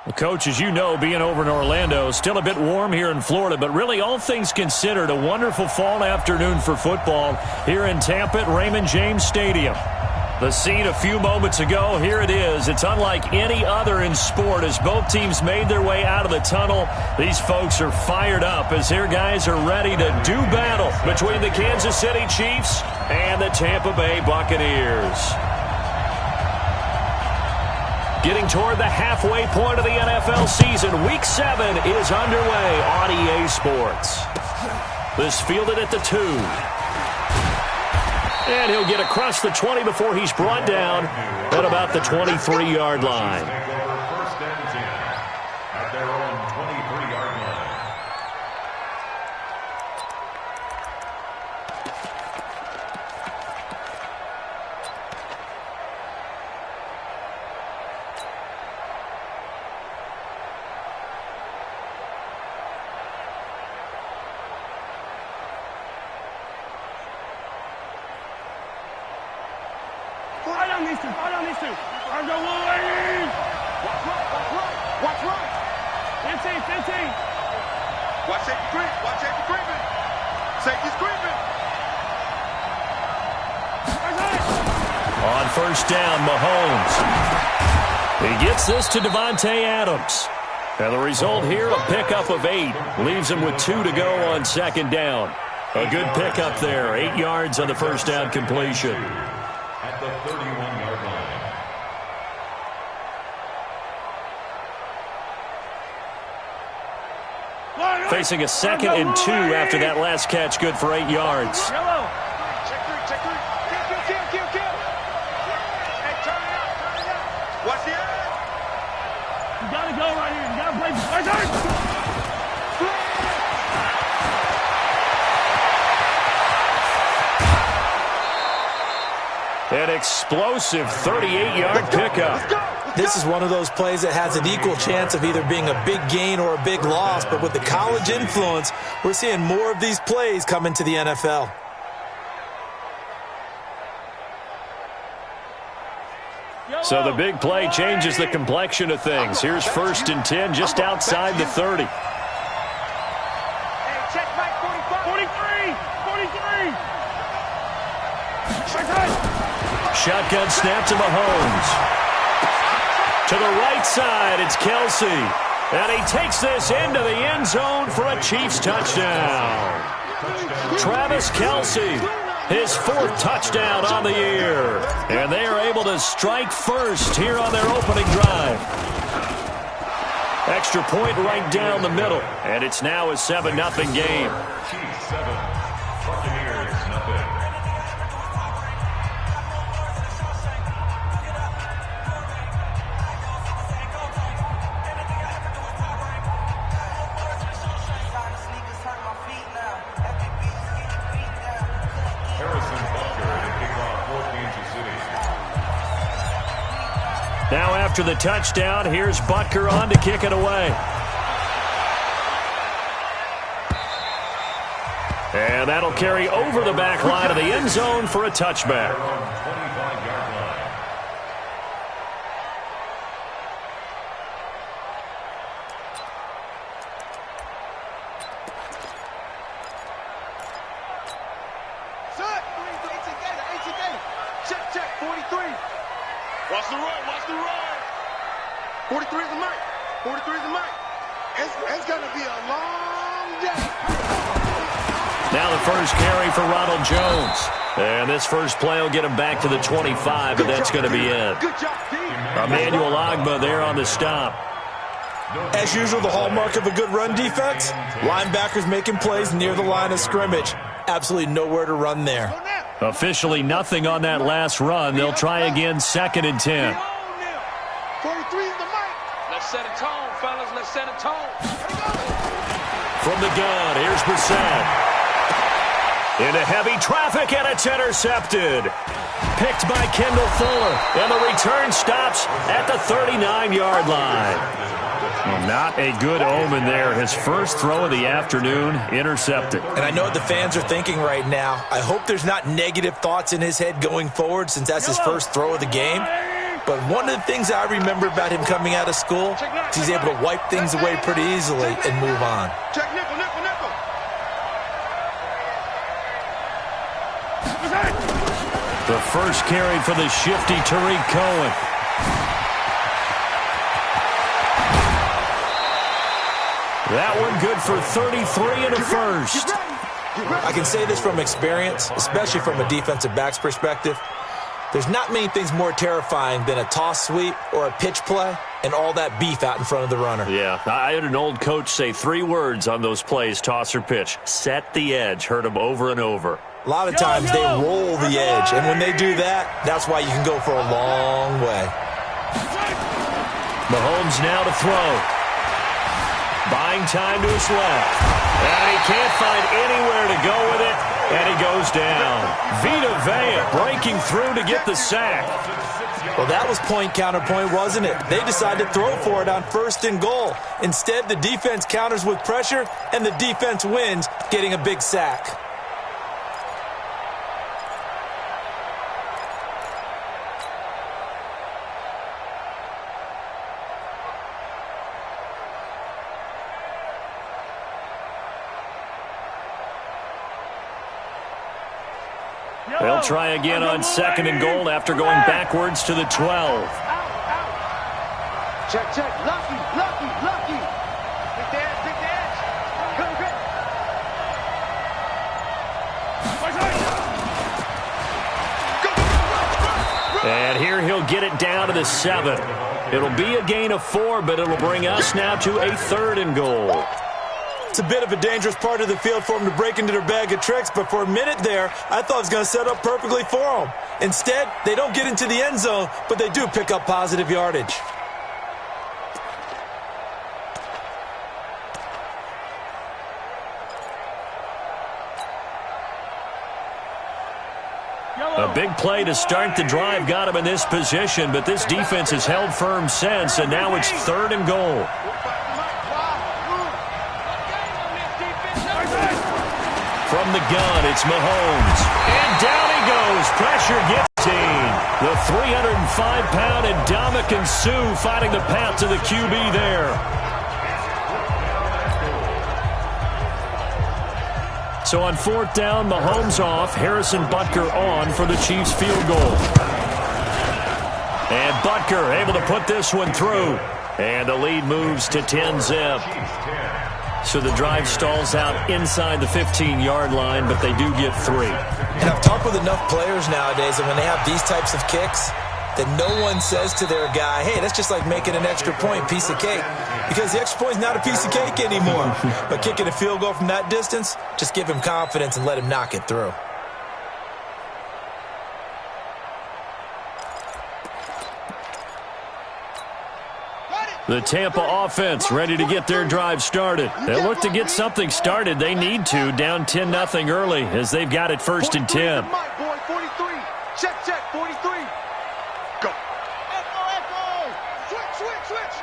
Well, Coach, as you know, being over in Orlando, still a bit warm here in Florida, but really all things considered, a wonderful fall afternoon for football here in Tampa at Raymond James Stadium. The scene a few moments ago, here it is. It's unlike any other in sport as both teams made their way out of the tunnel. These folks are fired up as their guys are ready to do battle between the Kansas City Chiefs and the Tampa Bay Buccaneers. Getting toward the halfway point of the NFL season, Week 7 is underway on EA Sports. This fielded at the 2. And he'll get across the 20 before he's brought down at about the 23-yard line. First and 10 at their own 23-yard line. Right on these two. Watch right. 15. Watch safety creep. Watch safety creeping. Safety's creeping. On first down, Mahomes. He gets this to Devontae Adams. And the result here, a pickup of 8. Leaves him with 2 to go on second down. A good pickup there. 8 yards on the first down completion. At the 31-yard line. Facing a 2nd and 2 after that last catch. Good for 8 yards. Check 3. Kill. Hey, turn it out. Watch the edge. You got to go right here. You got to play. An explosive 38-yard pickup. This is one of those plays that has an equal chance of either being a big gain or a big loss, but with the college influence, we're seeing more of these plays come into the NFL. So the big play changes the complexion of things. Here's first and 10 just outside the 30. Hey, check right 43. Shotgun snap to Mahomes. To the right side, it's Kelsey. And he takes this into the end zone for a Chiefs touchdown. Travis Kelsey, his 4th touchdown on the year. And they are able to strike first here on their opening drive. Extra point right down the middle. And it's now a 7-0 game. Chiefs 7, Buccaneers 0. Now after the touchdown, here's Butker on to kick it away. And that'll carry over the back line of the end zone for a touchback. Check 43. Watch the run. 43 is the mic. It's going to be a long day. Now the first carry for Ronald Jones. And this first play will get him back to the 25, but that's going to be it. Good job, team. Emmanuel Ogbah there on the stop. As usual, the hallmark of a good run defense, linebackers making plays near the line of scrimmage. Absolutely nowhere to run there. Officially nothing on that last run. They'll try again, 2nd and 10. 43 is the mic. Let's set a tone, fellas. Let's set a tone. From the gun, here's Brissett. Into heavy traffic, and it's intercepted. Picked by Kendall Fuller, and the return stops at the 39-yard line. Well, not a good omen there. His first throw of the afternoon intercepted. And I know what the fans are thinking right now. I hope there's not negative thoughts in his head going forward since that's his first throw of the game. But one of the things I remember about him coming out of school is he's able to wipe things away pretty easily and move on. Check nickel, nickel, nickel. The first carry for the shifty Tariq Cohen. That one good for 33 and a first. I can say this from experience, especially from a defensive back's perspective. There's not many things more terrifying than a toss sweep or a pitch play and all that beef out in front of the runner. Yeah, I had an old coach say 3 words on those plays, toss or pitch. Set the edge. Heard him over and over. A lot of times they roll the edge, and when they do that, that's why you can go for a long way. Mahomes now to throw. Buying time to his left. And he can't find anywhere to go with it, and he goes down. Vita Vea breaking through to get the sack. Well, that was point counterpoint, wasn't it? They decided to throw for it on 1st and goal. Instead, the defense counters with pressure, and the defense wins, getting a big sack. They'll try again on 2nd and goal after going backwards to the 12. Check, check. Lucky, lucky, lucky. Pick the edge, pick the edge. Good, good. And here he'll get it down to the 7. It'll be a gain of 4, but it'll bring us now to a 3rd and goal. It's a bit of a dangerous part of the field for them to break into their bag of tricks, but for a minute there, I thought it was going to set up perfectly for them. Instead, they don't get into the end zone, but they do pick up positive yardage. A big play to start the drive got him in this position, but this defense has held firm since, and now it's 3rd and goal. From the gun, it's Mahomes. And down he goes. Pressure gets him. The 305-pound Ndamukong Suh fighting the path to the QB there. So on 4th down, Mahomes off. Harrison Butker on for the Chiefs field goal. And Butker able to put this one through. And the lead moves to 10-zip. So the drive stalls out inside the 15-yard line, but they do get 3. And I've talked with enough players nowadays, and when they have these types of kicks, that no one says to their guy, hey, that's just like making an extra point, piece of cake. Because the extra point is not a piece of cake anymore. But kicking a field goal from that distance, just give him confidence and let him knock it through. The Tampa offense ready to get their drive started. They'll look to get something started. They need to, down 10-0 early as they've got it 1st and 10. 43. Check, check, 43. Go. Echo, echo. Switch, switch, switch.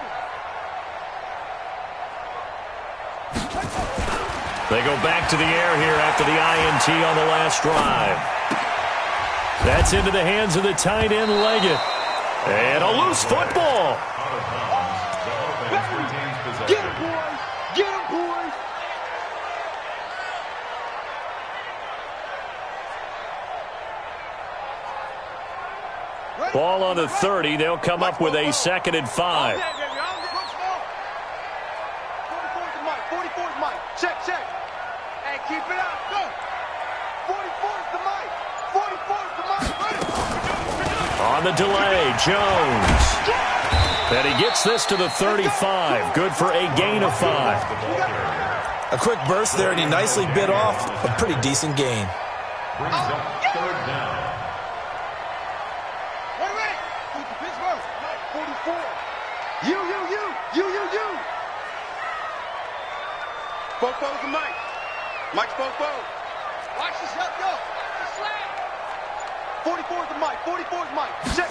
They go back to the air here after the INT on the last drive. That's into the hands of the tight end, Leggett. And a loose football. Get him, boys! Get him, boys! Ball on the 30. They'll come up with a 2nd and 5. 44's Mike. Check, check. Hey, keep it up. Go. 44's the Mike. 44's the Mike. On the delay, Jones. And he gets this to the 35. Good for a gain of 5. A quick burst there, and he nicely bit off a pretty decent gain. Brings up 3rd down. Wait. 44. You. Fofo's the Mike. Mike's Fofo. Watch this, go. 44's the Mike. 44's Mike. Check.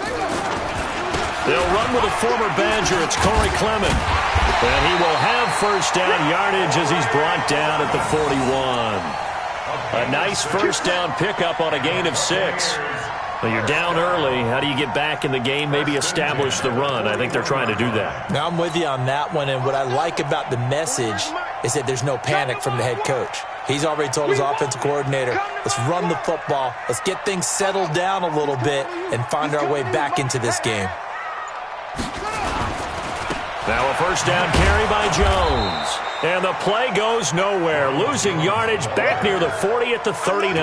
They'll run with a former Badger. It's Corey Clement. And he will have 1st down yardage as he's brought down at the 41. A nice 1st down pickup on a gain of 6. Well, you're down early. How do you get back in the game, maybe establish the run? I think they're trying to do that. Now, I'm with you on that one, and what I like about the message is that there's no panic from the head coach. He's already told his offensive coordinator, let's run the football, let's get things settled down a little bit and find our way back into this game. Now a first down carry by Jones. And the play goes nowhere. Losing yardage back near the 40 at the 39.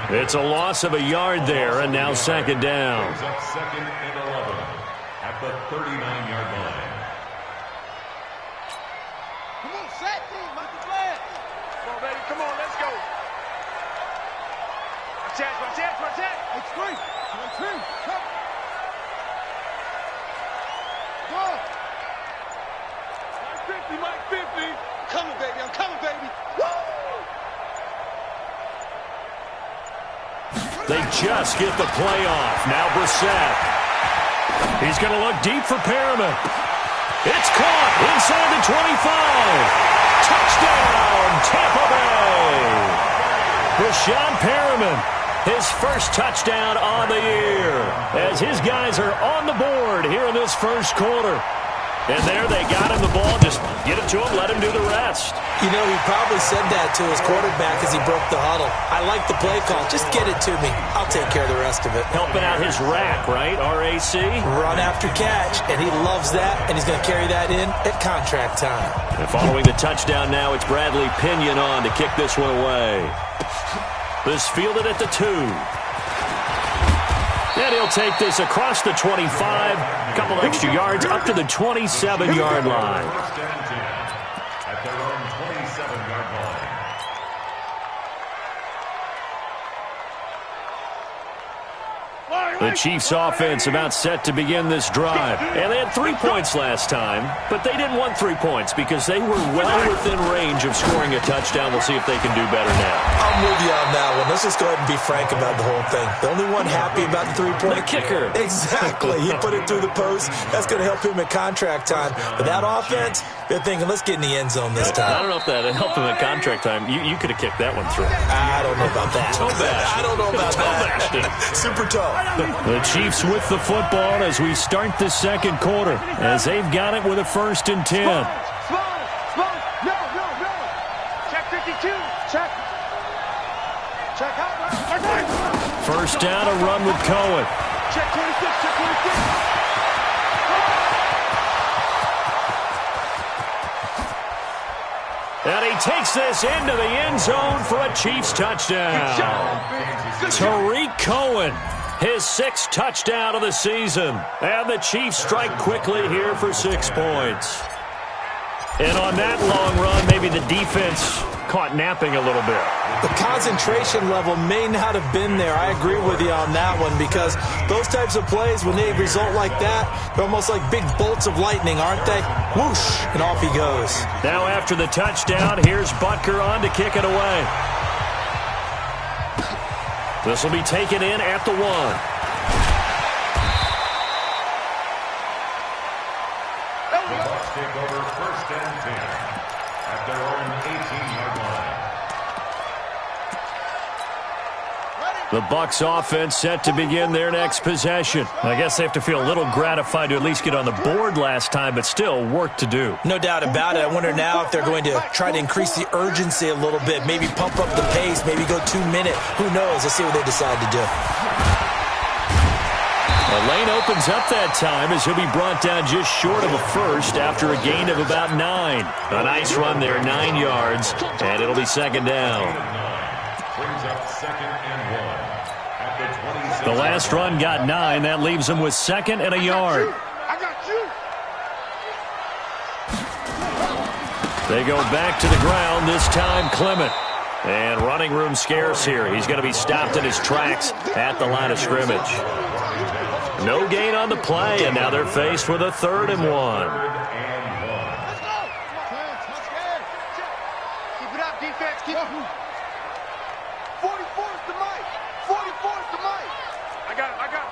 It's a loss of a yard there, and now second down. Second and 11 at the 39-yard line. Come on, set team, make the play. Come on, baby, come on, let's go. Watch out. It's free. Come. Go. Mike 50. I'm coming, baby. Woo! They just get the play off. Now Brissett. He's going to look deep for Perriman. It's caught inside the 25. Touchdown, Tampa Bay. Brashad Perriman, his first touchdown on the year, as his guys are on the board here in this first quarter. And there they got him the ball. Just get it to him, let him do the rest. You know, he probably said that to his quarterback as he broke the huddle. I like the play call. Just get it to me. I'll take care of the rest of it. Helping out his rack, right? RAC? Run after catch, and he loves that, and he's going to carry that in at contract time. And following the touchdown now, it's Bradley Pinion on to kick this one away. This fielded at the 2. And he'll take this across the 25, a couple extra yards up to the 27-yard line. First and 10 at their own 27-yard line. The Chiefs' offense about set to begin this drive. And they had 3 points last time, but they didn't want 3 points because they were well within range of scoring a touchdown. We'll see if they can do better now. I'm with you on that one. Let's just go ahead and be frank about the whole thing. The only one happy about the 3-point. The kicker. Exactly. He put it through the post. That's going to help him at contract time. But that offense, they're thinking, let's get in the end zone this time. I don't know if that helped him at contract time. You could have kicked that one through. I don't know about that. I don't know about that. Super tough. The Chiefs with the football as we start the second quarter, as they've got it with a first and 10. Small. No. Check 52. Check out. First down, a run with Cohen. Check 26. And he takes this into the end zone for a Chiefs touchdown. Tariq Cohen, his 6th touchdown of the season. And the Chiefs strike quickly here for 6 points. And on that long run, maybe the defense caught napping a little bit. The concentration level may not have been there. I agree with you on that one because those types of plays, when they result like that, they're almost like big bolts of lightning, aren't they? Whoosh, and off he goes. Now after the touchdown, here's Butker on to kick it away. This will be taken in at the 1. The Bucs take over first and 10 at their own 18-yard line. The Bucs offense set to begin their next possession. I guess they have to feel a little gratified to at least get on the board last time, but still work to do. No doubt about it. I wonder now if they're going to try to increase the urgency a little bit, maybe pump up the pace, maybe go 2-minute. Who knows? Let's see what they decide to do. The lane opens up that time as he'll be brought down just short of a first after a gain of about 9. A nice run there, 9 yards, and it'll be second down. Brings up second and 1 at the 27. The last run got 9. That leaves him with 2nd and a yard. I got you. They go back to the ground, this time Clement. And running room scarce here. He's going to be stopped in his tracks at the line of scrimmage. No gain on the play, and now they're faced with a 3rd and 1. Let's go. Keep it up, defense. Keep it. 44 is the mic. 44 is the mic. I got him.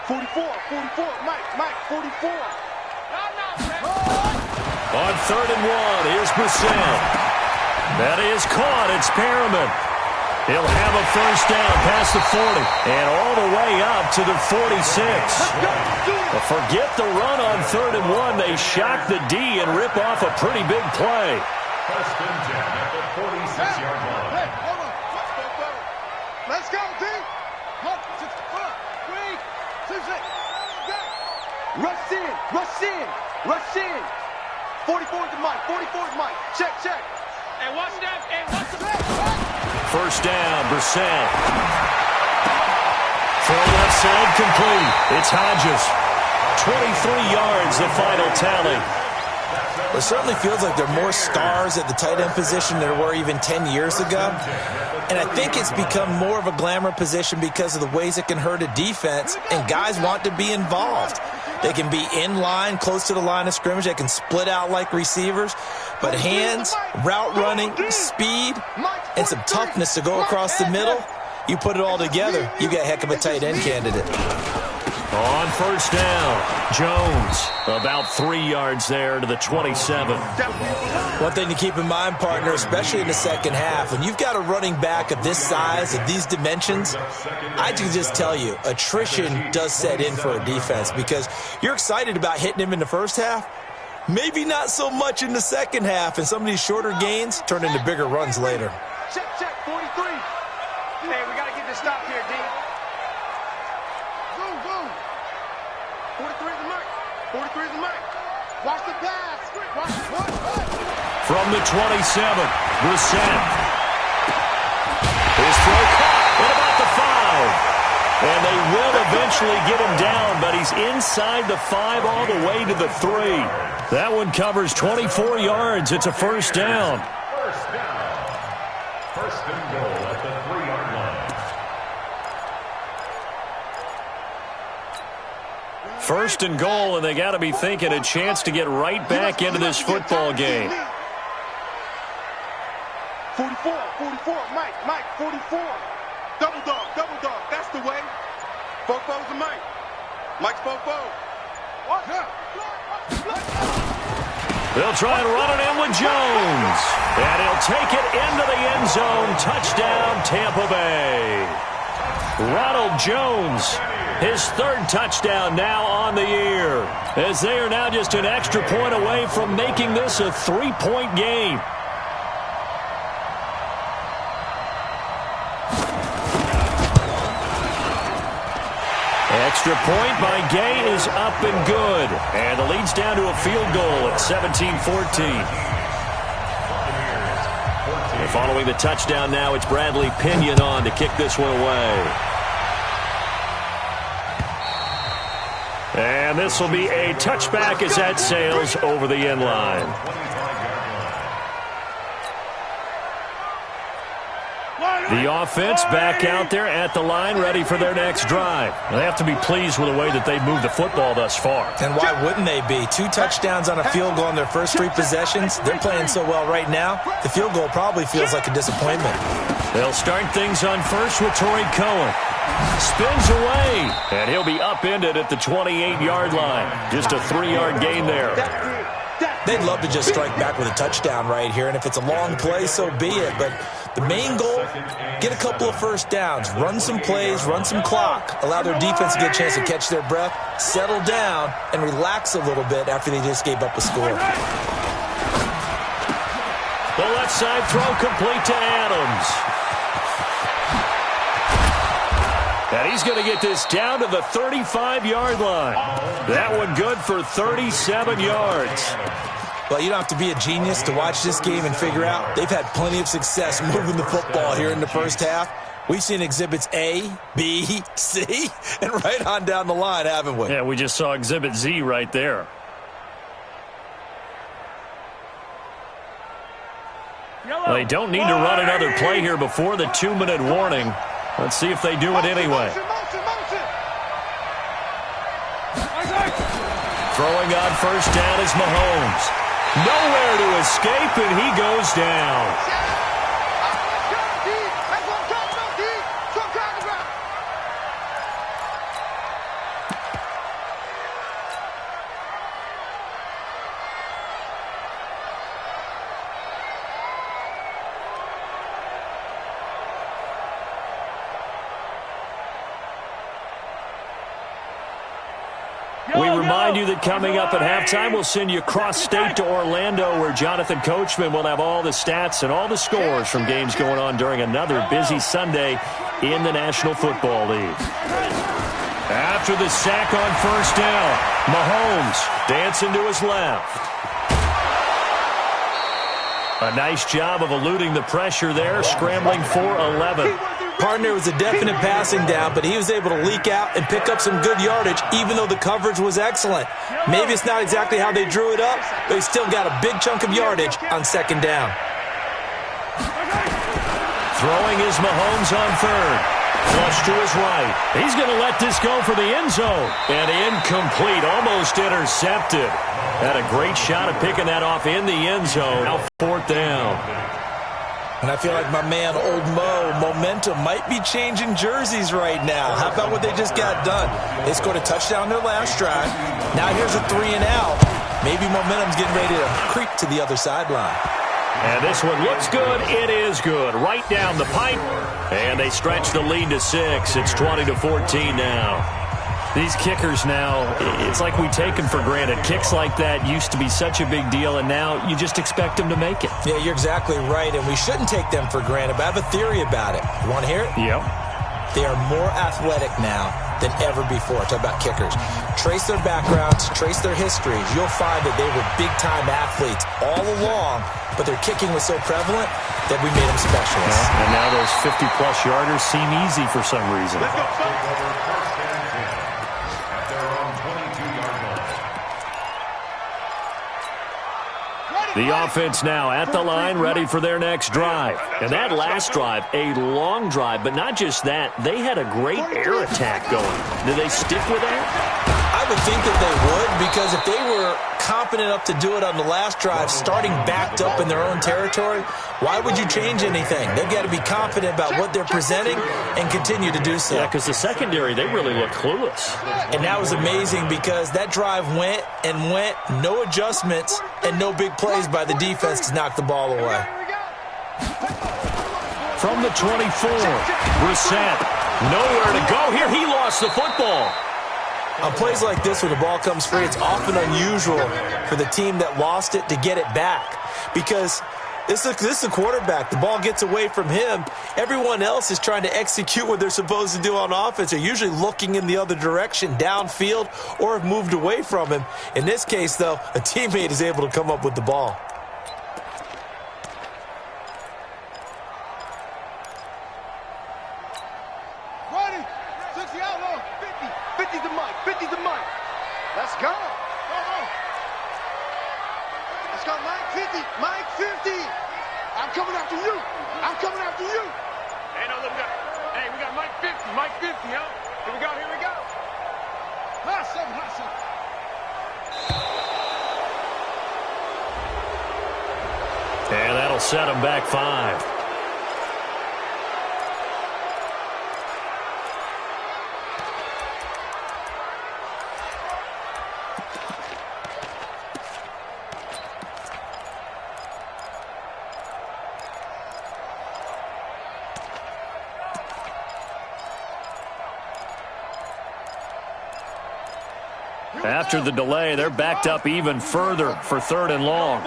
44. Mike, 44. On 3rd and 1, here's Brissett. That is caught. It's Perriman. He'll have a first down past the 40 and all the way up to the 46. But forget the run on 3rd and 1. They shock the D and rip off a pretty big play. First and 10 at the 46-yard line. Hey, hold on. Let's go, D. Rush in, rush in, rush in. 44 is the mic, 44 is Mike. Check, check. And watch that, and watch the First down, Brissett. Throw left side complete. It's Hodges. 23 yards, the final tally. It certainly feels like there are more stars at the tight end position than there were even 10 years ago. And I think it's become more of a glamour position because of the ways it can hurt a defense, and guys want to be involved. They can be in line, close to the line of scrimmage. They can split out like receivers. But hands, route running, speed, and some toughness to go across the middle, you put it all together, you get a heck of a tight end candidate. On first down, Jones about 3 yards there to the 27. One thing to keep in mind, partner, especially in the second half, when you've got a running back of this size, of these dimensions, I can just tell you, attrition does set in for a defense because you're excited about hitting him in the first half, maybe not so much in the second half, and some of these shorter gains turn into bigger runs later. Check, check, 43. Hey, we got to get this stop here, D. Boom, boom. 43 is the mic. 43 is the mic. Watch the pass. Watch what? From the 27, Brissett. His throw caught at about the 5. And they will eventually get him down, but he's inside the 5 all the way to the 3. That one covers 24 yards. It's a first down. First down. First and goal at the 3-yard line. First and goal, and they got to be thinking a chance to get right back into this football game. 44, Mike, 44. Double dog, that's the way. Fofo's the Mike. Mike's Fofo. What? They'll try and run it in with Jones. And he'll take it into the end zone. Touchdown, Tampa Bay. Ronald Jones, his 3rd touchdown now on the year, as they are now just an extra point away from making this a 3-point game. Extra point by Gay is up and good. And the lead's down to a field goal at 17-14. Following the touchdown now, it's Bradley Pinion on to kick this one away. And this will be a touchback as that sails over the end line. The offense back out there at the line, ready for their next drive. They have to be pleased with the way that they've moved the football thus far. And why wouldn't they be? 2 touchdowns on a field goal in their first 3 possessions. They're playing so well right now, the field goal probably feels like a disappointment. They'll start things on first with Torrey Cohen. Spins away, and he'll be upended at the 28-yard line. Just a 3-yard gain there. They'd love to just strike back with a touchdown right here, and if it's a long play, so be it. But the main goal, get a couple of first downs, run some plays, run some clock, allow their defense to get a chance to catch their breath, settle down, and relax a little bit after they just gave up a score. The left side throw complete to Adams. And he's going to get this down to the 35-yard line. That one good for 37 yards. Well, you don't have to be a genius to watch this game and figure out they've had plenty of success moving the football here in the first half. We've seen exhibits A, B, C, and right on down the line, haven't we? Yeah, we just saw exhibit Z right there. Well, they don't need to run another play here before the 2-minute warning. Let's see if they do it anyway. Throwing on first down is Mahomes. Nowhere to escape, and he goes down. remind you that coming up at halftime, we'll send you cross-state to Orlando, where Jonathan Coachman will have all the stats and all the scores from games going on during another busy Sunday in the National Football League. After the sack on first down, Mahomes dancing to his left. A nice job of eluding the pressure there, scrambling for 11. Partner was a definite passing down, but he was able to leak out and pick up some good yardage, even though the coverage was excellent. Maybe it's not exactly how they drew it up, but he still got a big chunk of yardage on second down. Throwing is Mahomes on third. Flush to his right. He's going to let this go for the end zone. And incomplete, almost intercepted. Had a great shot at picking that off in the end zone. Now fourth down. And I feel like my man, Old Mo, momentum might be changing jerseys right now. How about what they just got done? They scored a touchdown their last drive. Now here's a 3 and out. Maybe momentum's getting ready to creep to the other sideline. And this one looks good. It is good. Right down the pipe. And they stretch the lead to 6. It's 20-14 now. These kickers now, it's like we take them for granted. Kicks like that used to be such a big deal, and now you just expect them to make it. Yeah, you're exactly right, and we shouldn't take them for granted, but I have a theory about it. You want to hear it? Yep. They are more athletic now than ever before. Talk about kickers. Trace their backgrounds, trace their histories. You'll find that they were big-time athletes all along, but their kicking was so prevalent that we made them specialists. Yeah, and now those 50-plus yarders seem easy for some reason. Let's go, first and 10 at their own 22-yard line. The offense now at the line, ready for their next drive. And that last drive, a long drive, but not just that. They had a great air attack going. Did they stick with that? I would think that they would, because if they were competent enough to do it on the last drive, starting backed up in their own territory, why would you change anything? They've got to be confident about what they're presenting and continue to do so. Yeah, because the secondary, they really looked clueless. And that was amazing because that drive went and went, no adjustments, and no big plays by the defense to knock the ball away. From the 24, Brissett, nowhere to go here. He lost the football. On plays like this, when the ball comes free, it's often unusual for the team that lost it to get it back, because this is the quarterback. The ball gets away from him. Everyone else is trying to execute what they're supposed to do on offense. They're usually looking in the other direction, downfield, or have moved away from him. In this case, though, a teammate is able to come up with the ball. Let's go. Let's go, Mike 50. Mike 50. I'm coming after you. I'm coming after you. Hey, no, look, we got Mike 50. Mike 50, yo. Here we go, here we go. Hustle, hustle. And that'll set them back 5. After the delay, they're backed up even further for 3rd and long.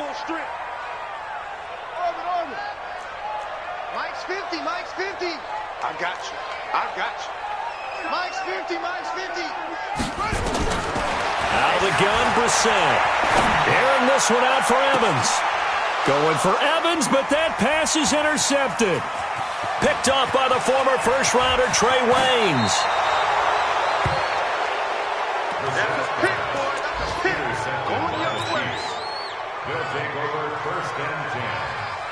Mike's 50, Mike's 50. I got you. I got you. Mike's 50, Mike's 50. Out of the gun, Brissett. Airing this one out for Evans. Going for Evans, but that pass is intercepted. Picked off by the former first-rounder Trey Waynes. They'll take over 1st and 10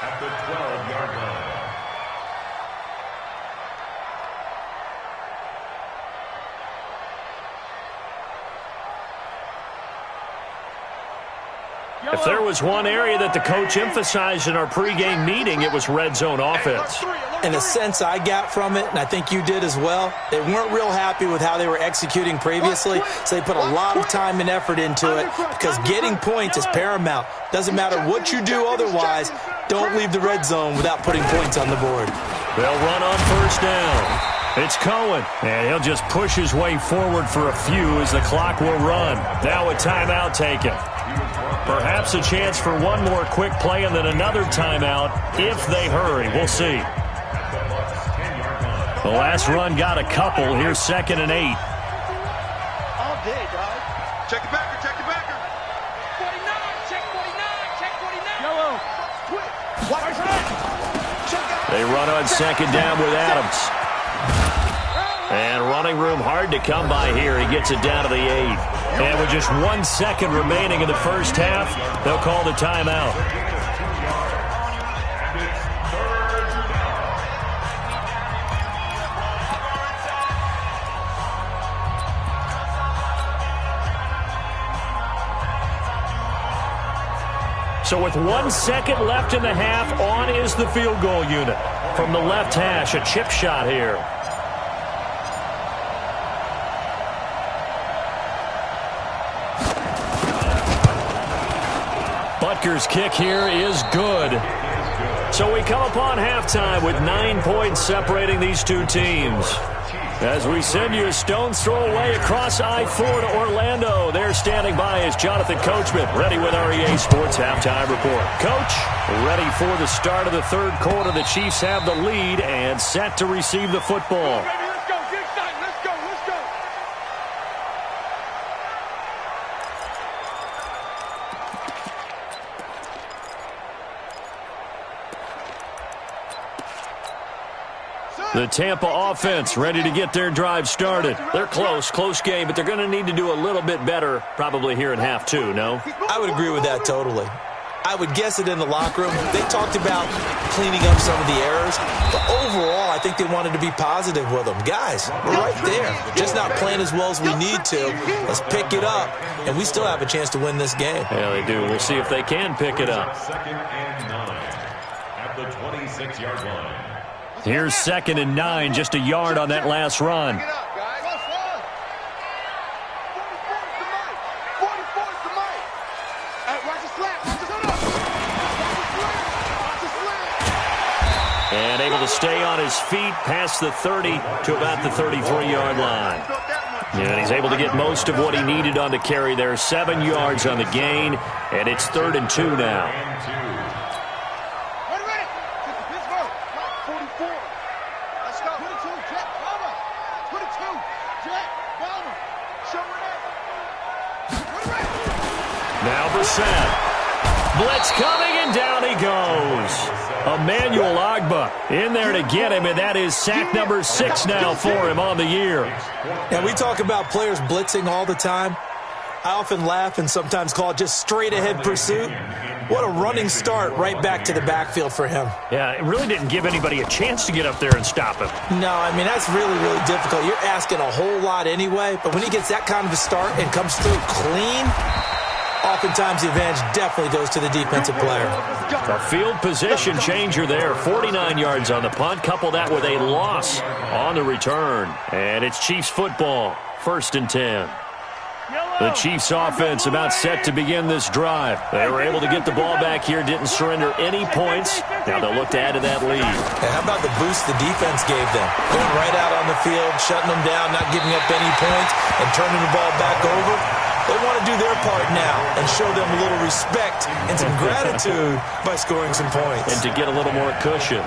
at the 12-yard line. If there was one area that the coach emphasized in our pregame meeting, it was red zone offense. In a sense I got from it, and I think you did as well, they weren't real happy with how they were executing previously, so they put a lot of time and effort into it, because getting points is paramount. Doesn't matter what you do otherwise, don't leave the red zone without putting points on the board. They'll run on 1st down. It's Cohen, and he'll just push his way forward for a few as the clock will run. Now a timeout taken. Perhaps a chance for one more quick play and then another timeout if they hurry. We'll see. The last run got a couple. Here's 2nd and 8. All day, dog. Check the backer, check the backer. 49, check 49, check 49. Yellow. Quick. Watch that. They run on 2nd down with Adams. And running room hard to come by here. He gets it down to the 8. And with just 1 second remaining in the first half, they'll call the timeout. So with 1 second left in the half, on is the field goal unit. From the left hash, a chip shot here. Butker's kick here is good. So we come upon halftime with 9 points separating these two teams. As we send you a stone's throw away across I-4 to Orlando. There standing by is Jonathan Coachman, ready with our EA Sports Halftime Report. Coach, ready for the start of the third quarter. The Chiefs have the lead and set to receive the football. Let's go, get excited, let's go, let's go. The Tampa offense ready to get their drive started. They're close game, but they're going to need to do a little bit better probably here in half 2, no? I would agree with that totally. I would guess it in the locker room. They talked about cleaning up some of the errors, but overall, I think they wanted to be positive with them. Guys, we're right there. Just not playing as well as we need to. Let's pick it up, and we still have a chance to win this game. Yeah, they do. We'll see if they can pick it up. 2nd and 9 at the 26-yard line. Here's 2nd and 9, just a yard on that last run. Get up, guys. 44 is the mic. Hey, watch the slap. Watch the slap. Watch the slap. And able to stay on his feet past the 30 to about the 33-yard line. And he's able to get most of what he needed on the carry there. 7 yards on the gain, and it's 3rd and 2 now. Now Brissett. Blitz coming, and down he goes. Emmanuel Ogbah in there to get him, and that is sack number 6 now for him on the year. And we talk about players blitzing all the time. I often laugh and sometimes call it just straight-ahead pursuit. What a running start right back to the backfield for him. Yeah, it really didn't give anybody a chance to get up there and stop him. No, I mean, that's really, really difficult. You're asking a whole lot anyway, but when he gets that kind of a start and comes through clean, oftentimes the advantage definitely goes to the defensive player. A field position changer there. 49 yards on the punt. Couple that with a loss on the return. And it's Chiefs football. 1st and 10. The Chiefs offense about set to begin this drive. They were able to get the ball back here, didn't surrender any points. Now they'll look to add to that lead. And how about the boost the defense gave them? Going right out on the field, shutting them down, not giving up any points, and turning the ball back over. They want to do their part now and show them a little respect and some gratitude by scoring some points. And to get a little more cushion.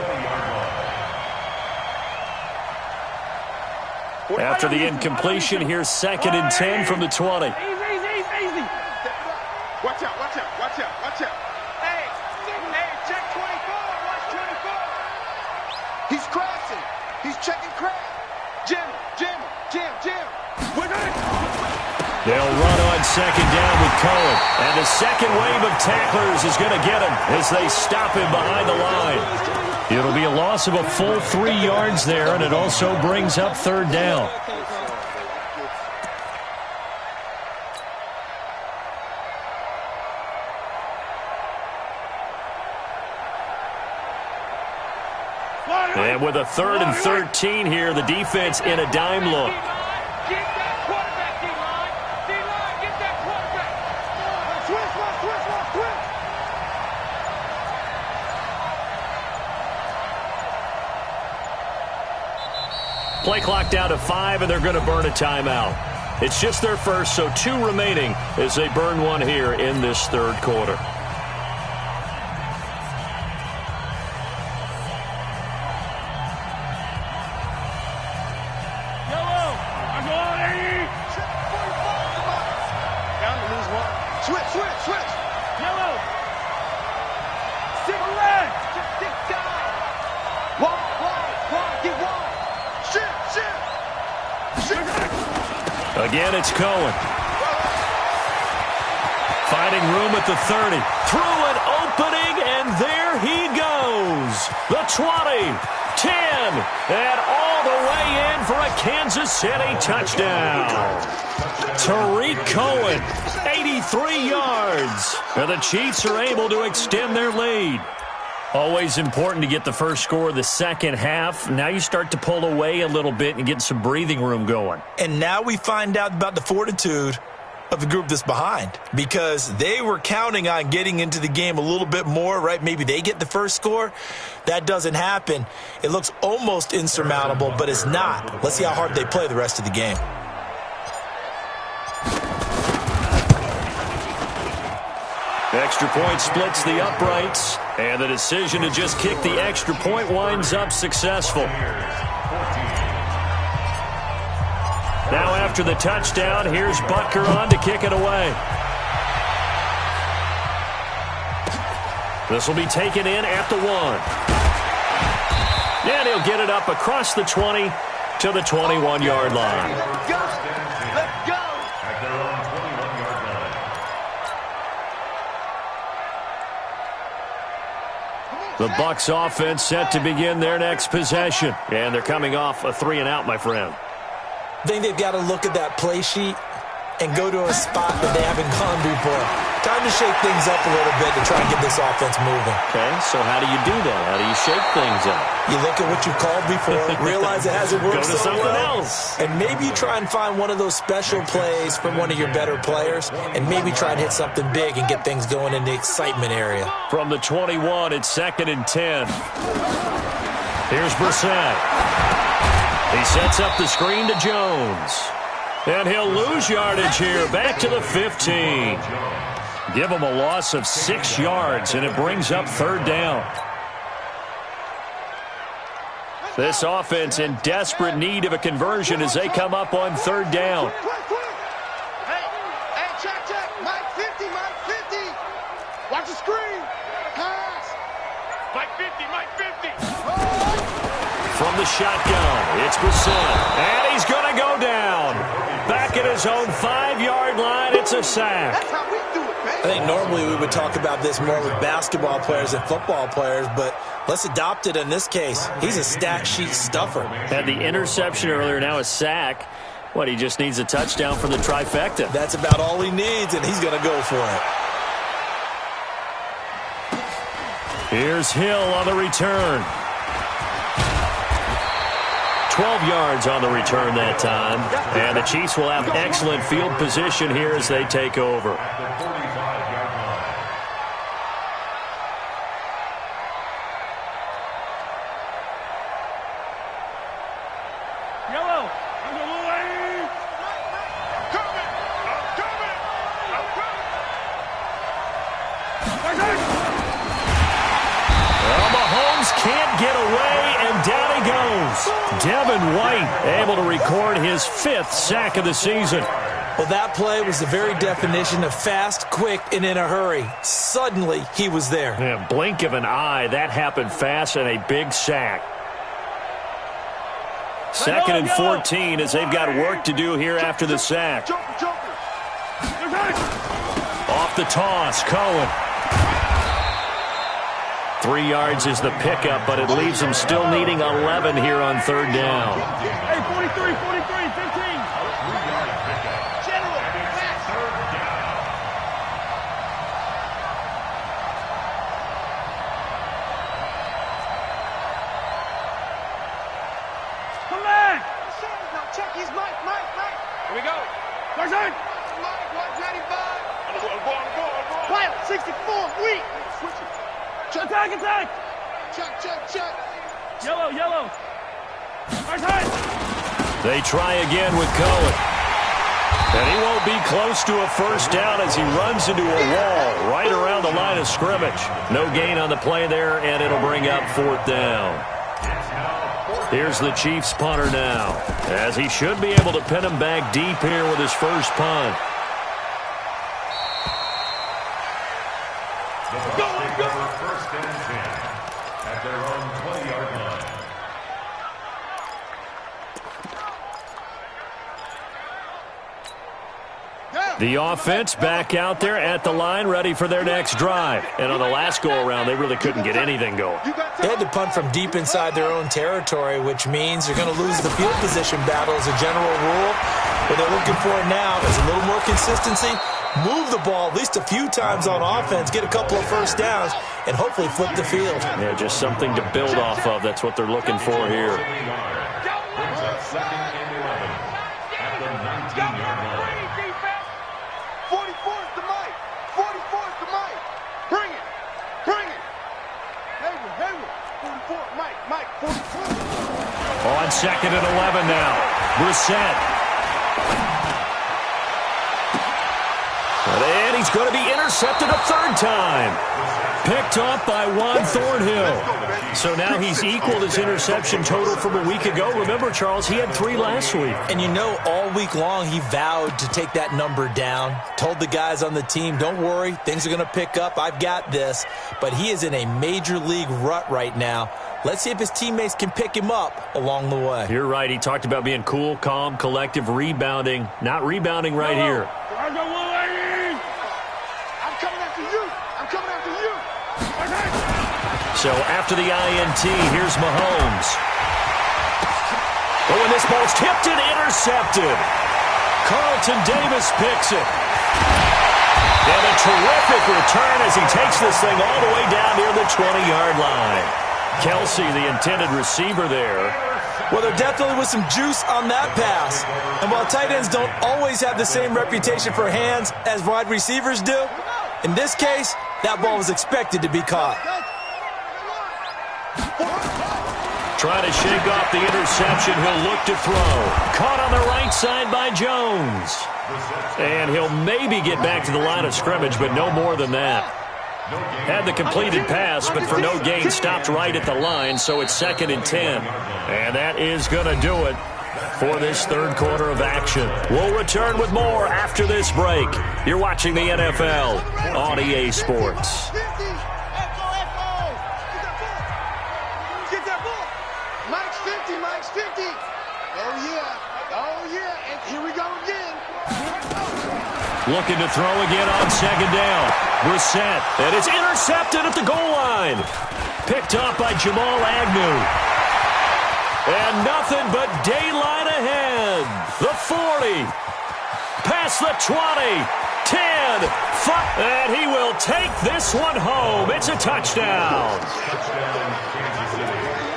After the incompletion, here's 2nd and 10 from the 20. Easy. Watch out. Hey, check 24. Watch 24. He's crossing. He's checking crack. Jim. We're good. They'll run on 2nd down with Cohen. And the second wave of tacklers is going to get him as they stop him behind the line. It'll be a loss of a full 3 yards there, and it also brings up 3rd down. And with a 3rd and 13 here, the defense in a dime look. Play clock down to 5, and they're going to burn a timeout. It's just their first, so 2 remaining as they burn one here in this third quarter. Again, it's Cohen. Finding room at the 30. Through an opening, and there he goes. The 20, 10, and all the way in for a Kansas City touchdown. Tariq Cohen, 83 yards. And the Chiefs are able to extend their lead. Always important to get the first score of the second half. Now you start to pull away a little bit and get some breathing room going. And now we find out about the fortitude of the group that's behind, because they were counting on getting into the game a little bit more, right? Maybe they get the first score. That doesn't happen. It looks almost insurmountable, but it's not. Let's see how hard they play the rest of the game. The extra point splits the uprights, and the decision to just kick the extra point winds up successful. Now after the touchdown, here's Butker on to kick it away. This will be taken in at the 1. And he'll get it up across the 20 to the 21-yard line. Let's go! At their own 21-yard line. The Bucs offense set to begin their next possession. And thee coming off a 3-and-out, my friend. I think they've got to look at that play sheet and go to a spot that they haven't gone before. Time to shake things up a little bit to try and get this offense moving. Okay, so how do you do that? How do you shake things up? You look at what you called before, realize it hasn't worked Go to so something well, else. and maybe you try and find one of those special plays from one of your better players, and maybe try and hit something big and get things going in the excitement area. From the 21, it's 2nd and 10. Here's Brissett. He sets up the screen to Jones. And he'll lose yardage here, back to the 15. Give him a loss of 6 yards, and it brings up 3rd down. This offense in desperate need of a conversion as they come up on 3rd down. Hey, check. Mike 50. Watch the screen. Pass. Mike 50. From the shotgun, it's Brissett. And he's going to go down. Back at his own 5-yard line, it's a sack. That's how we do it, man. I think normally we would talk about this more with basketball players and football players, but let's adopt it in this case. He's a stat sheet stuffer. Had the interception earlier, now a sack. What, he just needs a touchdown for the trifecta. That's about all he needs, and he's going to go for it. Here's Hill on the return. 12 yards on the return that time. And the Chiefs will have excellent field position here as they take over. At the 45-yard line. Yellow. I'm coming. Well, Mahomes can't get away, and down he goes. Devin White able to record his 5th sack of the season. Well, that play was the very definition of fast, quick, and in a hurry. Suddenly, he was there. Yeah, blink of an eye, that happened fast, and a big sack. 2nd and 14 as they've got work to do here after the sack. Off the toss, Cohen. 3 yards is the pickup, but it leaves them still needing 11 here on 3rd down. Hey, 43, 15. Come back! Now check his Mike. Here we go. Mike, 195. I'm going. Quiet, 64, weak. Attack! Check. Yellow. First time. They try again with Cohen. And he won't be close to a first down as he runs into a wall right around the line of scrimmage. No gain on the play there, and it'll bring up fourth down. Here's the Chiefs punter now, as he should be able to pin him back deep here with his first punt. First and 10 at their own 20-yard line. The offense back out there at the line, ready for their next drive. And on the last go-around, they really couldn't get anything going. They had to punt from deep inside their own territory, which means they're going to lose the field position battle as a general rule. What they're looking for now is a little more consistency, move the ball at least a few times on offense, get a couple of first downs, and hopefully flip the field. Yeah, just something to build off of. That's what they're looking for here. Brings up second and 11 at the 19-yard line. 44 is the mic. 44 is the mic. Bring it. Bring it. Hayward. 44. Mike. 44. On second and 11 now. Brissett. And he's going to be intercepted a third time. Picked off by Juan Thornhill. So now he's equaled his interception total from a week ago. Remember, Charles, he had 3 last week. And you know, all week long he vowed to take that number down. Told the guys on the team, don't worry, things are going to pick up. I've got this. But he is in a major league rut right now. Let's see if his teammates can pick him up along the way. You're right. He talked about being cool, calm, collective, rebounding. Not rebounding right here. So after the INT, here's Mahomes. Oh, and this ball's tipped and intercepted. Carlton Davis picks it. And a terrific return as he takes this thing all the way down near the 20-yard line. Kelsey, the intended receiver there. Well, there definitely was some juice on that pass. And while tight ends don't always have the same reputation for hands as wide receivers do, in this case, that ball was expected to be caught. Trying to shake off the interception. He'll look to throw. Caught on the right side by Jones. And he'll maybe get back to the line of scrimmage, but no more than that. Had the completed pass, but for no gain, stopped right at the line, so it's second and 10. And that is going to do it for this third quarter of action. We'll return with more after this break. You're watching the NFL on EA Sports. Mike's 50. Oh, yeah. And here we go again. Looking to throw again on second down. Brissett. And it's intercepted at the goal line. Picked up by Jamal Agnew. And nothing but daylight ahead. The 40. Past the 20. 10. 5. And he will take this one home. It's a touchdown.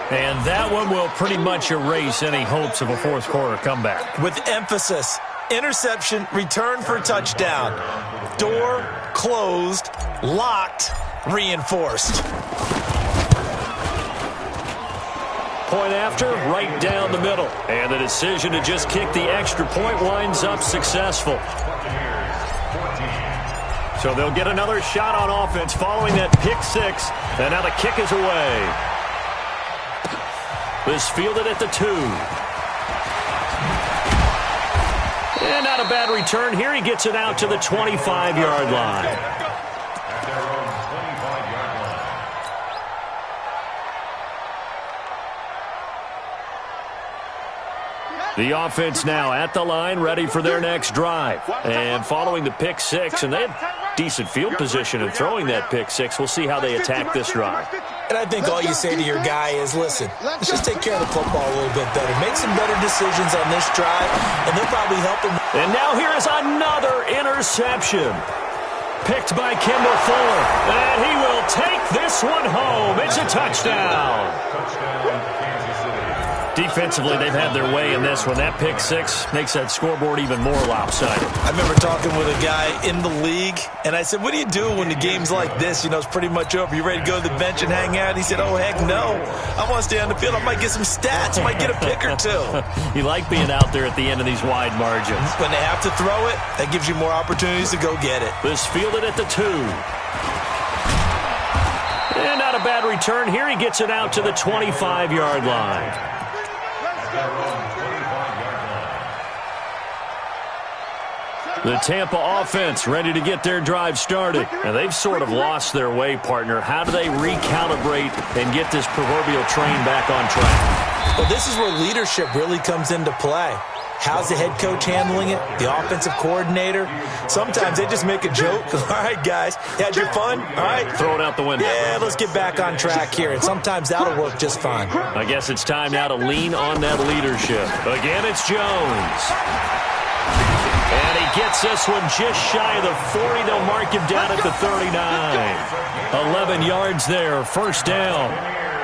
And that one will pretty much erase any hopes of a fourth quarter comeback. With emphasis, interception, return for touchdown. Door closed, locked, reinforced. Point after, right down the middle. And the decision to just kick the extra point winds up successful. So they'll get another shot on offense following that pick six. And now the kick is away. This fielded at the 2. And not a bad return here. He gets it out to the 25-yard line. At their own 25-yard line. The offense now at the line, ready for their next drive. And following the pick six, and they had decent field position in throwing that pick six. We'll see how they attack this drive. And I think all you say to your guy is, listen, let's just take care of the football a little bit better. Make some better decisions on this drive, and they'll probably help him. And now here is another interception. Picked by Kimball Fuller. And he will take this one home. It's a touchdown. Defensively, they've had their way in this one. That pick six makes that scoreboard even more lopsided. I remember talking with a guy in the league, and I said, what do you do when the game's like this? You know, it's pretty much over. You ready to go to the bench and hang out? He said, oh, heck no. I want to stay on the field. I might get some stats. I might get a pick or two. You like being out there at the end of these wide margins. When they have to throw it, that gives you more opportunities to go get it. This fielded at the 2. And not a bad return here. He gets it out to the 25-yard line. The Tampa offense ready to get their drive started. And they've sort of lost their way, partner. How do they recalibrate and get this proverbial train back on track? Well, this is where leadership really comes into play. How's the head coach handling it? The offensive coordinator? Sometimes they just make a joke. All right, guys, had your fun? All right. Throw it out the window. Yeah, let's get back on track here. And sometimes that'll work just fine. I guess it's time now to lean on that leadership. Again, it's Jones. And he gets this one just shy of the 40. They'll mark him down at the 39. 11 yards there, first down.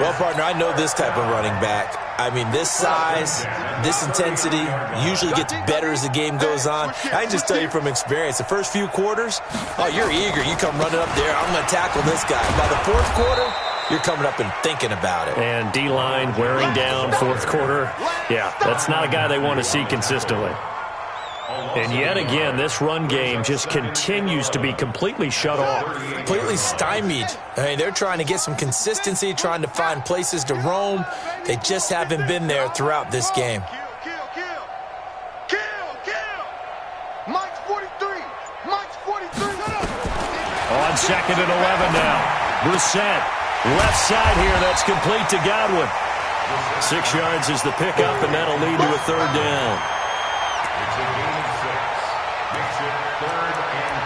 Well, partner, I know this type of running back. I mean, this size, this intensity usually gets better as the game goes on. I can just tell you from experience, the first few quarters, oh, you're eager. You come running up there, I'm going to tackle this guy. By the fourth quarter, you're coming up and thinking about it. And D-line wearing down fourth quarter. Yeah, that's not a guy they want to see consistently. And yet again, this run game just continues to be completely shut off. Completely stymied. I mean, they're trying to get some consistency, trying to find places to roam. They just haven't been there throughout this game. Kill. Mike's 43. Mike's 43. On second and 11 now. Brissett, left side here. That's complete to Godwin. 6 yards is the pickup, and that'll lead to a third down. It's a gain of 6. Makes it 3rd and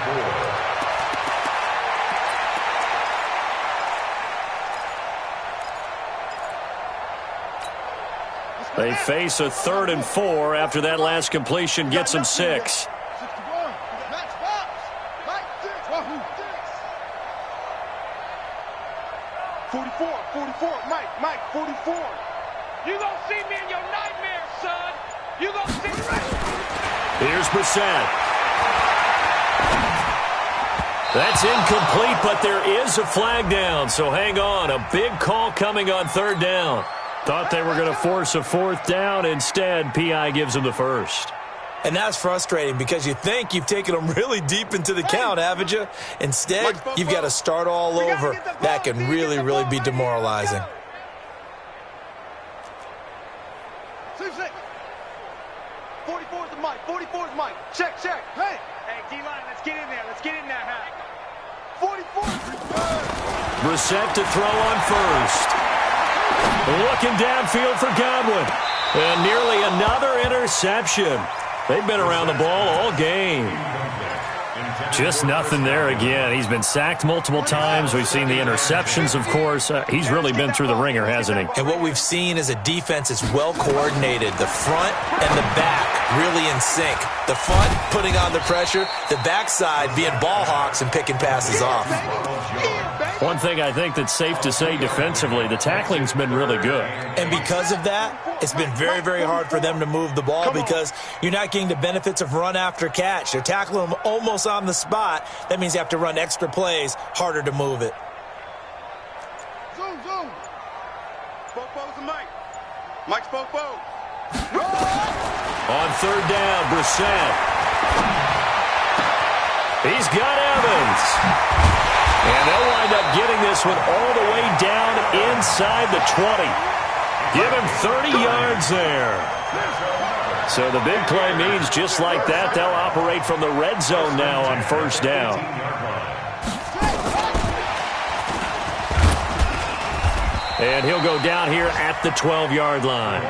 4. They face a 3rd and 4 after that last completion gets them 6. 44, Mike, 44. You gonna see me in your nightmares, son. You gonna see me right. Here's Brissett. That's incomplete, but there is a flag down, so hang on. A big call coming on 3rd down. Thought they were going to force a 4th down. Instead, P.I. gives them the first. And that's frustrating because you think you've taken them really deep into the count, haven't you? Instead, you've got to start all over. That can really, really be demoralizing. 44's the Mike. 44's Mike. Check. Hey, D-line, let's get in there. Let's get in there, huh? 44. Brissett to throw on first. Looking downfield for Godwin. And nearly another interception. They've been around the ball all game. Just nothing there again. He's been sacked multiple times. We've seen the interceptions, of course. He's really been through the ringer, hasn't he? And what we've seen is a defense that's well coordinated. The front and the back really in sync. The front putting on the pressure. The backside being ball hawks and picking passes off. One thing I think that's safe to say defensively, the tackling's been really good. And because of that, it's been very, very hard for them to move the ball because you're not getting the benefits of run after catch. They're tackling them almost on the spot. That means you have to run extra plays, harder to move it. Zoom. Popo's a Mike. Mike's Popo. On 3rd down, Brissett. He's got Evans. And they'll wind up getting this one all the way down inside the 20. Give him 30 yards there. So the big play means just like that, they'll operate from the red zone now on 1st down. And he'll go down here at the 12-yard line.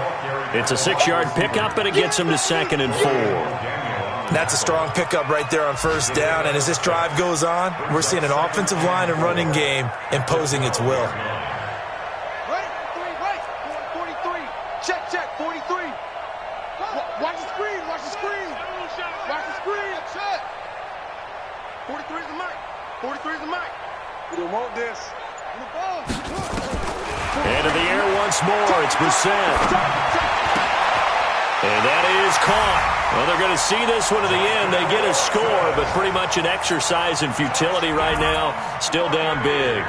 It's a 6-yard pickup, and it gets him to 2nd and 4. That's a strong pickup right there on 1st down. And as this drive goes on, we're seeing an offensive line and running game imposing its will. Right. 43. Check. 43. Watch the screen. Watch the screen. 43 is the Mike. We don't want this. And in the air once more, it's Brissett. And that is caught. Well, they're going to see this one to the end. They get a score, but pretty much an exercise in futility right now. Still down big.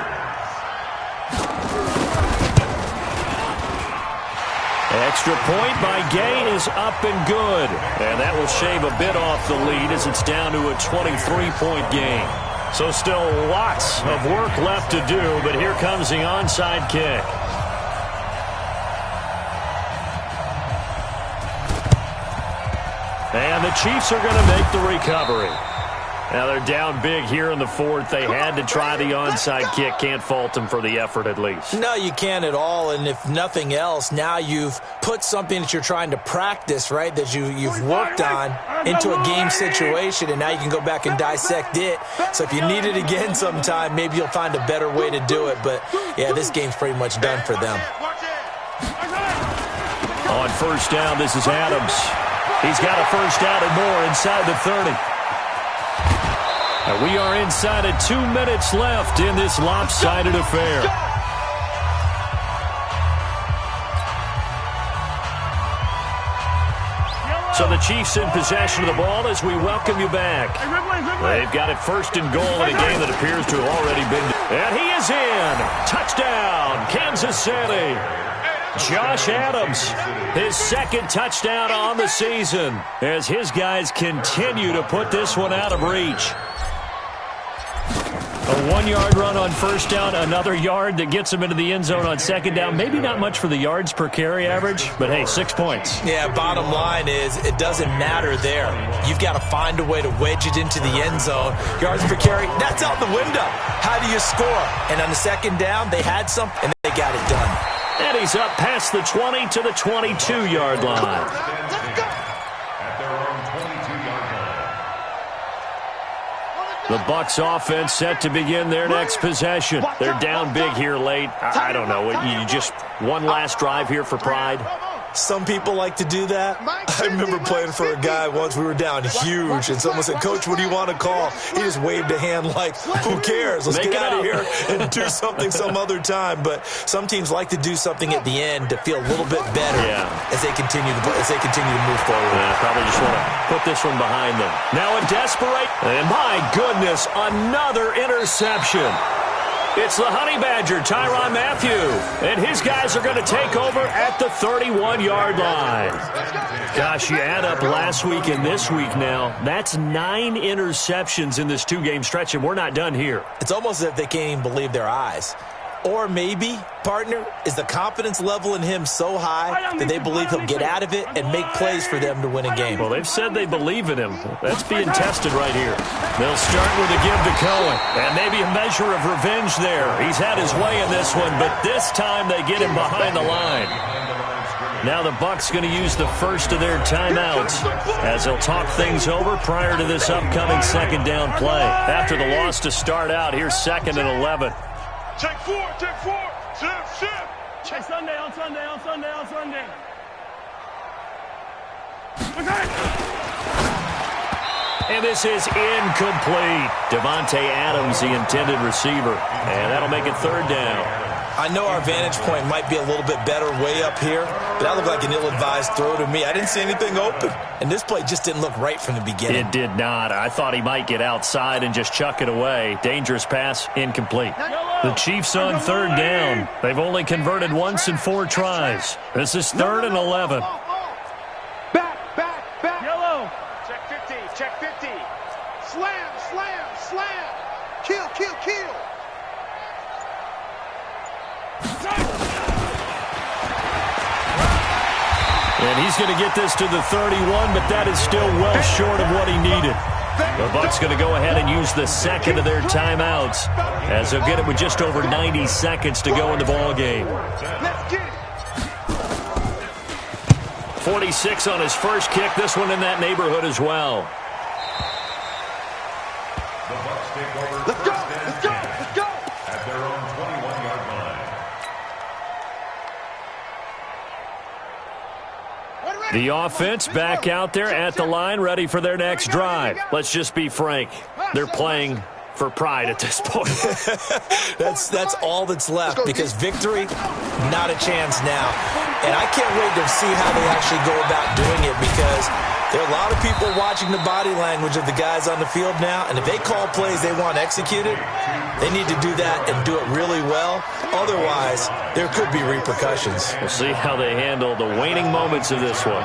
Extra point by Gay is up and good. And that will shave a bit off the lead as it's down to a 23-point game. So still lots of work left to do, but here comes the onside kick. And the Chiefs are going to make the recovery. Now they're down big here in the fourth. They had to try the onside kick. Can't fault them for the effort at least. No, you can't at all. And if nothing else, now you've put something that you're trying to practice, right, that you've worked on into a game situation, and now you can go back and dissect it. So if you need it again sometime, maybe you'll find a better way to do it. But, yeah, this game's pretty much done for them. On first down, this is Adams. He's got a first down and more inside the 30. And we are inside of 2 minutes left in this lopsided affair. So the Chiefs in possession of the ball as we welcome you back. They've got it first and goal in a game that appears to have already been. And he is in. Touchdown, Kansas City. Josh Adams, his second touchdown on the season as his guys continue to put this one out of reach. A 1-yard run on first down, another yard that gets him into the end zone on second down. Maybe not much for the yards per carry average, but hey, 6 points. Yeah, bottom line is it doesn't matter there. You've got to find a way to wedge it into the end zone. Yards per carry, that's out the window. How do you score? And on the second down, they had some, and they got it done. And he's up past the 20 to the 22-yard line. The Bucs offense set to begin their next possession. They're down big here late. I don't know. You just one last drive here for pride? Some people like to do that. I remember playing for a guy once. We were down huge, and someone said, "Coach, what do you want to call?" He just waved a hand like, who cares? Let's get out of here and do something some other time. But some teams like to do something at the end to feel a little bit better as they continue to move forward. Probably just want to put this one behind them. Now a desperate, and my goodness, another interception. It's the Honey Badger, Tyrann Mathieu, and his guys are going to take over at the 31-yard line. Gosh, you add up last week and this week now, that's 9 interceptions in this 2-game stretch, and we're not done here. It's almost as if they can't even believe their eyes. Or maybe, partner, is the confidence level in him so high that they believe he'll get out of it and make plays for them to win a game. Well, they've said they believe in him. That's being tested right here. They'll start with a give to Cohen, and maybe a measure of revenge there. He's had his way in this one, but this time they get him behind the line. Now the Bucs going to use the first of their timeouts as they'll talk things over prior to this upcoming second down play. After the loss to start out, here's 2nd and 11. Take 4, shift. Hey, Sunday. And this is incomplete. Devontae Adams, the intended receiver. And that'll make it 3rd down. I know our vantage point might be a little bit better way up here, but that looked like an ill-advised throw to me. I didn't see anything open, and this play just didn't look right from the beginning. It did not. I thought he might get outside and just chuck it away. Dangerous pass, incomplete. The Chiefs on 3rd down. They've only converted once in 4 tries. This is 3rd and 11. Back. Yellow. Check 50. Slam. Kill. And he's going to get this to the 31, but that is still well short of what he needed. The Bucs going to go ahead and use the second of their timeouts as they'll get it with just over 90 seconds to go in the ball game. 46 on his first kick. This one in that neighborhood as well. The Bucs take over. Let's go. At their own 21-yard line. The offense back out there at the line, ready for their next drive. Let's just be frank. They're playing for pride at this point. That's all that's left, because victory, not a chance now. And I can't wait to see how they actually go about doing it, because there are a lot of people watching the body language of the guys on the field now, and if they call plays they want executed, they need to do that and do it really well. Otherwise, there could be repercussions. We'll see how they handle the waning moments of this one.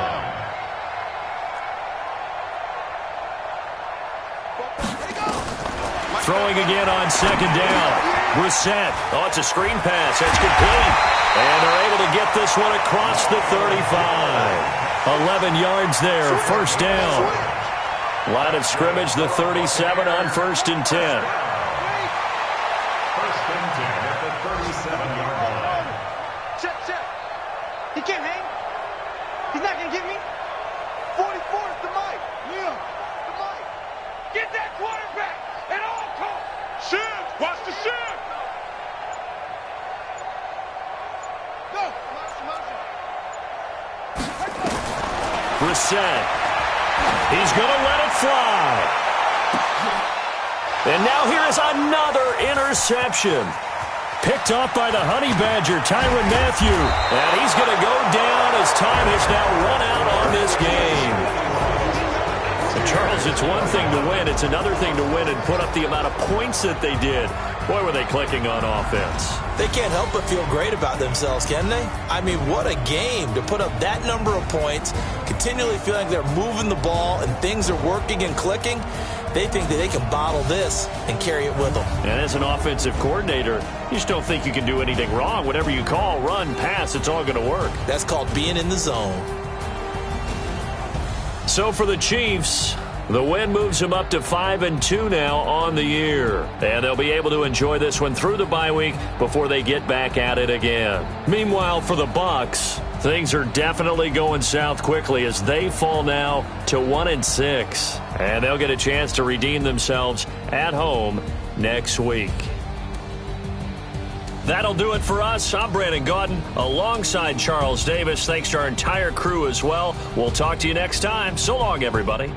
Throwing again on second down. Brissett. Oh, it's a screen pass. That's complete. And they're able to get this one across the 35. 11 yards there, first down. Line of scrimmage, the 37 on 1st and 10. 1st and 10 at the 37-yard line. Check. He can't hang. He's not going to get me. 44 is the mic. Yeah, the mic. Get that quarterback at all costs. Shift. Watch the shift. Go. Brissett. He's going to let it fly. And now here is another interception. Picked off by the Honey Badger, Tyrann Mathieu. And he's going to go down as time has now run out on this game. So Charles, it's one thing to win. It's another thing to win and put up the amount of points that they did. Boy, were they clicking on offense. They can't help but feel great about themselves, can they? I mean, what a game to put up that number of points, continually feeling they're moving the ball and things are working and clicking. They think that they can bottle this and carry it with them. And as an offensive coordinator, you just don't think you can do anything wrong. Whatever you call, run, pass, it's all going to work. That's called being in the zone. So for the Chiefs, the win moves them up to 5-2 now on the year. And they'll be able to enjoy this one through the bye week before they get back at it again. Meanwhile, for the Bucs, things are definitely going south quickly as they fall now to 1-6. And they'll get a chance to redeem themselves at home next week. That'll do it for us. I'm Brandon Gaudin alongside Charles Davis. Thanks to our entire crew as well. We'll talk to you next time. So long, everybody.